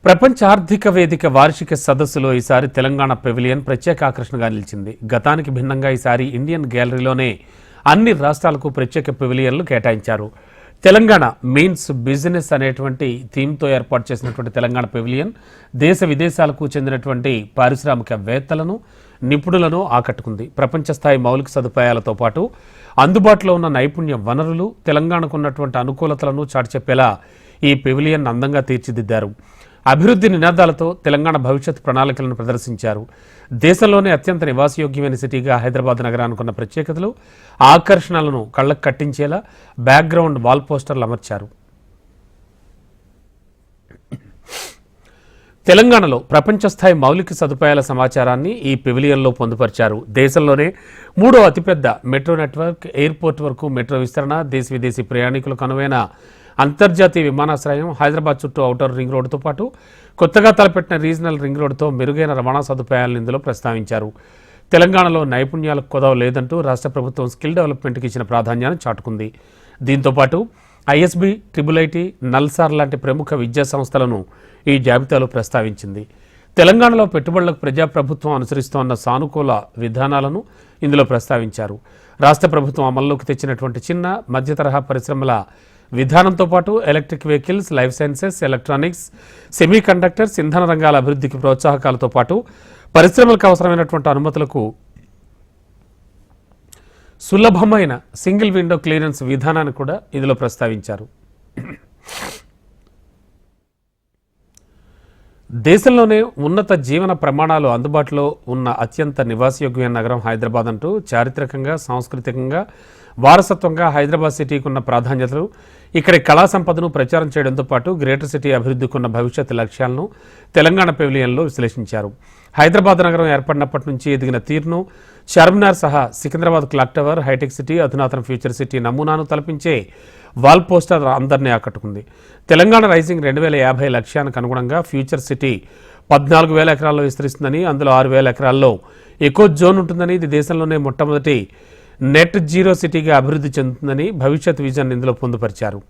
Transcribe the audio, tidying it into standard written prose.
ప్రపంచ ఆర్థిక వేదిక వార్షిక సదస్సులో ఈసారి తెలంగాణ పెవిలియన్ ప్రత్యేక ఆకర్షణగా నిలిచింది. గతానికి భిన్నంగా ఈసారి ఇండియన్ గ్యాలరీలోనే అన్ని రాష్ట్రాలకు ప్రత్యేక పెవిలియన్లు కేటాయించారు. తెలంగాణ మీన్స్ బిజినెస్ అనేటువంటి థీమ్తో ఏర్పాటు చేసినటువంటి తెలంగాణ పెవిలియన్ దేశ విదేశాలకు చెందినటువంటి పారిశ్రామికవేత్తలను, నిపుణులను ఆకట్టుకుంది. ప్రపంచ స్థాయి మౌలిక సదుపాయాలతో పాటు అందుబాటులో ఉన్న నైపుణ్య వనరులు, తెలంగాణకు ఉన్నటువంటి అనుకూలతలను చాటిచెప్పేలా ఈ పెవిలియన్ అందంగా తీర్చిదిద్దారు. అభివృద్ధి నినాదాలతో తెలంగాణ భవిష్యత్ ప్రణాళికలను ప్రదర్శించారు. దేశంలోనే అత్యంత నివాసయోగ్యమైన సిటీగా హైదరాబాద్ నగరానికి ఉన్న ప్రత్యేకతలు, ఆకర్షణలను కళ్లకు కట్టించేలా బ్యాక్గ్రౌండ్ వాల్ పోస్టర్లు అమర్చారు. తెలంగాణలో ప్రపంచ స్థాయి మౌలిక సదుపాయాల సమాచారాన్ని ఈ పెవిలియన్లో పొందుపరిచారు. దేశంలోనే 3వ అతిపెద్ద మెట్రో నెట్వర్క్, ఎయిర్పోర్ట్ వరకు మెట్రో విస్తరణ, దేశ విదేశీ ప్రయాణికులకు అనువైన అంతర్జాతీయ విమానాశ్రయం, హైదరాబాద్ చుట్టూ ఔటర్ రింగ్ రోడ్డుతో పాటు కొత్తగా తలపెట్టిన రీజనల్ రింగ్ రోడ్డుతో మెరుగైన రవాణా సదుపాయాలను ఇందులో ప్రస్తావించారు. తెలంగాణలో నైపుణ్యాలకు కొదవ లేదంటూ రాష్ట్ర ప్రభుత్వం స్కిల్ డెవలప్మెంట్కి ఇచ్చిన ప్రాధాన్యాన్ని చాటుకుంది. దీంతోపాటు ఐఎస్బి, ట్రిబుల్-ఐటీ, నల్సార్ లాంటి ప్రముఖ విద్యా సంస్థలను ఈ జాబితాలో ప్రస్తావించింది. తెలంగాణలో పెట్టుబడులకు ప్రజాప్రభుత్వం అనుసరిస్తోన్న సానుకూల విధానాలను ఇందులో ప్రస్తావించారు. రాష్ట్ర ప్రభుత్వం అమల్లోకి తెచ్చినటువంటి చిన్న, మధ్య తరహా పరిశ్రమల విధానంతో పాటు electric vehicles, life sciences, electronics, semi conductors, ఇంధన రంగాల అభివృద్ధికి ప్రోత్సాహకాలతో పాటు పరిశ్రమలకు అవసరమైనటువంటి అనుమతులకు సులభమైన సింగిల్ విండో క్లియరెన్స్ విధానాన్ని కూడా ఇందులో ప్రస్తావించారు. దేశంలోనే ఉన్నత జీవన ప్రమాణాలు అందుబాటులో ఉన్న అత్యంత నివాసయోగ్యమైన నగరం హైదరాబాద్ అంటూ చారిత్రకంగా, సాంస్కృతికంగా, వారసత్వంగా హైదరాబాద్ సిటీకి ఉన్న ప్రాధాన్యతలు, ఇక్కడి కళా సంపదను ప్రచారం చేయడంతో పాటు గ్రేటర్ సిటీ అభివృద్ధికి ఉన్న భవిష్యత్ లక్ష్యాలను తెలంగాణ పెవిలియన్లో విశ్లేషించారు. హైదరాబాద్ నగరం ఏర్పడినప్పటి నుంచి ఎదిగిన తీరును, చార్మినార్ సహా సికింద్రాబాద్ క్లాక్ టవర్, హైటెక్ సిటీ, అధునాతన ఫ్యూచర్ సిటీ నమూనాను తలపించే వాల్ పోస్టర్ అందరినీ ఆకట్టుకుంది. తెలంగాణ రైజింగ్ 2050 లక్ష్యానికి అనుగుణంగా ఫ్యూచర్ సిటీ 14,000 ఎకరాల్లో విస్తరిస్తుందని, అందులో 6,000 ఎకరాల్లో ఎకో జోన్ ఉంటుందని, ఇది దేశంలోనే మొట్టమొదటి నెట్ జీరో సిటీగా అభివృద్ధి చెందుతుందని భవిష్యత్ విజన్ ఇందులో పొందుపరిచారు.